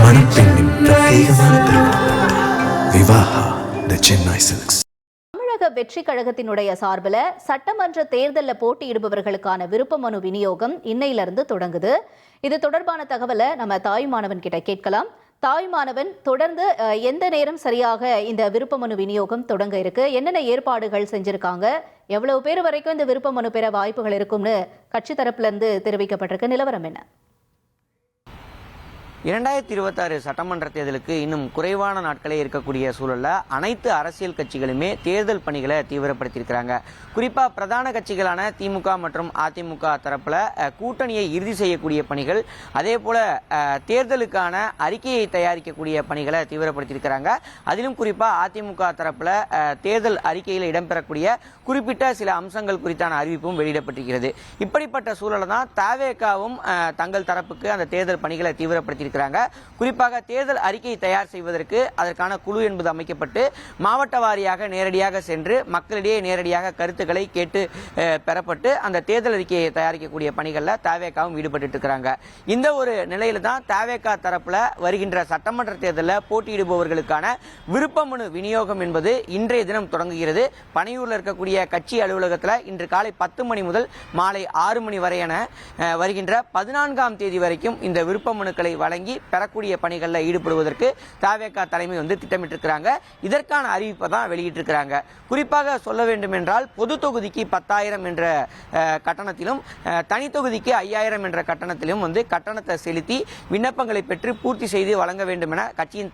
மணப்பெண்ணின் பிரத்யேகமான திருமணம் விவாஹா தி சென்னை சில்க்ஸ். தமிழக வெற்றி கழகத்தினுடைய சார்பில் சட்டமன்ற தேர்தலில் போட்டியிடுபவர்களுக்கான விருப்ப மனு விநியோகம் இன்னையிலிருந்து தொடங்குது. இது தொடர்பான தகவலை நம்ம தாய்மானவன் கிட்ட கேட்கலாம். தாய்மானவன், தொடர்ந்து எந்த நேரம் சரியாக இந்த விருப்ப மனு விநியோகம் தொடங்க இருக்கு, என்னென்ன ஏற்பாடுகள் செஞ்சிருக்காங்க, எவ்வளவு பேர் வரைக்கும் இந்த விருப்ப மனு பெற வாய்ப்புகள் இருக்கும்னு கட்சி தரப்புல இருந்து தெரிவிக்கப்பட்டிருக்கு, நிலவரம் என்ன? 2026 சட்டமன்ற தேர்தலுக்கு இன்னும் குறைவான நாட்களே இருக்கக்கூடிய சூழல்ல அனைத்து அரசியல் கட்சிகளுமே தேர்தல் பணிகளை தீவிரப்படுத்தியிருக்கிறாங்க. குறிப்பாக பிரதான கட்சிகளான திமுக மற்றும் அதிமுக தரப்புல கூட்டணியை இறுதி செய்யக்கூடிய பணிகள், அதே போல தேர்தலுக்கான அறிக்கையை தயாரிக்கக்கூடிய பணிகளை தீவிரப்படுத்தியிருக்கிறாங்க. அதிலும் குறிப்பாக அதிமுக தரப்புல தேர்தல் அறிக்கையில் இடம்பெறக்கூடிய குறிப்பிட்ட சில அம்சங்கள் குறித்தான அறிவிப்பும் வெளியிடப்பட்டிருக்கிறது. இப்படிப்பட்ட சூழலை தான் தவேகாவும் தங்கள் தரப்புக்கு அந்த தேர்தல் பணிகளை தீவிரப்படுத்தியிருக்கிறாங்க. குறிப்பாக தேர்தல் அறிக்கையை தயார் செய்வதற்கு அதற்கான குழு என்பது அமைக்கப்பட்டு மாவட்ட வாரியாக நேரடியாக சென்று மக்களிடையே நேரடியாக கருத்துக்களை கேட்டு பெறப்பட்டு அந்த தேர்தல் அறிக்கையை தயாரிக்கக்கூடிய பணிகளில் தவேகாவும் ஈடுபட்டு இருக்கிறாங்க. இந்த ஒரு நிலையில தான் தவேகா தரப்புல வருகின்ற சட்டமன்ற தேர்தலில் போட்டியிடுபவர்களுக்கான விருப்ப மனு விநியோகம் என்பது இன்றைய தினம் தொடங்குகிறது. பனையூரில் இருக்கக்கூடிய கட்சி அலுவலகத்தில் இன்று காலை 10 மணி முதல் மாலை 6 மணி வரையான வருகின்ற 14ஆம் தேதி வரைக்கும் இந்த விருப்ப மனுக்களை வழங்கி பெறக்கூடிய பணிகளில் ஈடுபடுவதற்கு தவேகா தலைமை திட்டமிட்டிருக்கிறாங்க. இதற்கான அறிவிப்பை தான் வெளியிட்டிருக்கிறாங்க. குறிப்பாக சொல்ல வேண்டும் என்றால் பொது தொகுதிக்கு 10,000 என்ற கட்டணத்திலும் தனி தொகுதிக்கு 5,000 என்ற கட்டணத்திலும் கட்டணத்தை செலுத்தி விண்ணப்பங்களை பெற்று பூர்த்தி செய்து வழங்க வேண்டும் என கட்சியின்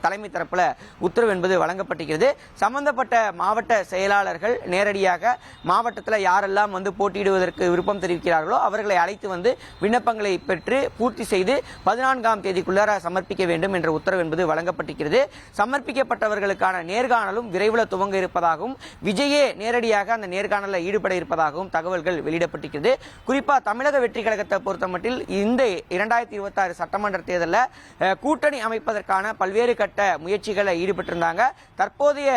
தலைமை தரப்புல உத்தரவு என்பது வழங்கப்பட்டிருக்கிறது. சம்பந்தப்பட்ட மாவட்ட செயலாளர்கள் நேரடியாக மாவட்டத்தில் யாரெல்லாம் போட்டியிடுவதற்கு விருப்பம் தெரிவிக்கிறார்களோ அவர்களை அழைத்து விண்ணப்பங்களை பெற்று பூர்த்தி செய்து 14ஆம் தேதிக்குள்ளார சமர்ப்பிக்க வேண்டும் என்ற உத்தரவு என்பது வழங்கப்பட்டிருக்கிறது. சமர்ப்பிக்கப்பட்டவர்களுக்கான நேர்காணலும் விரைவில் துவங்க இருப்பதாகவும் விஜயே நேரடியாக அந்த நேர்காணலில் ஈடுபட இருப்பதாகவும் தகவல்கள் வெளியிடப்பட்டிருக்கிறது. குறிப்பாக தமிழக வெற்றி கழகத்தை பொறுத்தமட்டில் இந்த 2026 சட்டமன்ற தேர்தலில் கூட்டணி அமைப்பதற்கான பல்வேறு கட்ட முயற்சிகளில் ஈடுபட்டிருந்தாங்க. தற்போதைய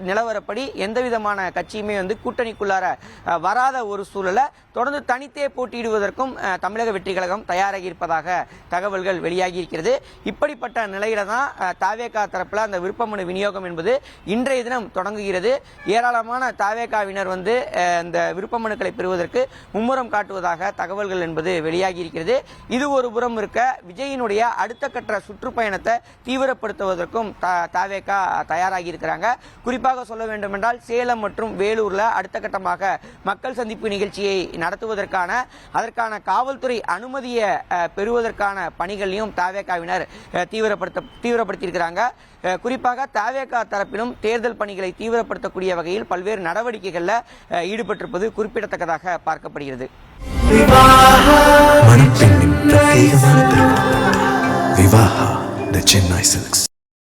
நிலவரப்படி எந்தவிதமான கட்சியுமே கூட்டணிக்குள்ளார வராத ஒரு சூழலை தொடர்ந்து தனித்தே போட்டியிடுவதற்கும் தமிழக வெற்றி கழகம் தயாராகி இருப்பதாக தகவல்கள் வெளியாகி இருக்கிறது. இப்படிப்பட்ட நிலையில தான் தவேகா தரப்புல அந்த விருப்ப மனு விநியோகம் என்பது இன்றைய தினம் தொடங்குகிறது. ஏராளமான தவேகாவினர் இந்த விருப்ப மனுக்களை பெறுவதற்கு மும்முரம் காட்டுவதாக தகவல்கள் என்பது வெளியாகி இருக்கிறது. இது ஒரு புறம் இருக்க, விஜயினுடைய அடுத்த கட்ட சுற்றுப்பயணத்தை தீவிரப்படுத்துவதற்கும் தவேகா தயாராகி இருக்கிறாங்க. குறிப்பாக சொல்ல வேண்டும் என்றால் சேலம் மற்றும் வேலூர்ல அடுத்த கட்டமாக மக்கள் சந்திப்பு நிகழ்ச்சியை நடத்துவதற்கான அதற்கான காவல்துறை அனுமதியை பெறுவதற்கான பணிகளையும் தவேகாவினர் தீவிரப்படுத்தியிருக்கிறாங்க. குறிப்பாக தவேகா தரப்பிலும் தேர்தல் பணிகளை தீவிரப்படுத்தக்கூடிய வகையில் பல்வேறு நடவடிக்கைகளில் ஈடுபட்டிருப்பது குறிப்பிடத்தக்கதாக பார்க்கப்படுகிறது. மணப்பெண்ணின் பிரத்யேகமான திருமணம் விவாஹா தி சென்னை சில்க்ஸ்.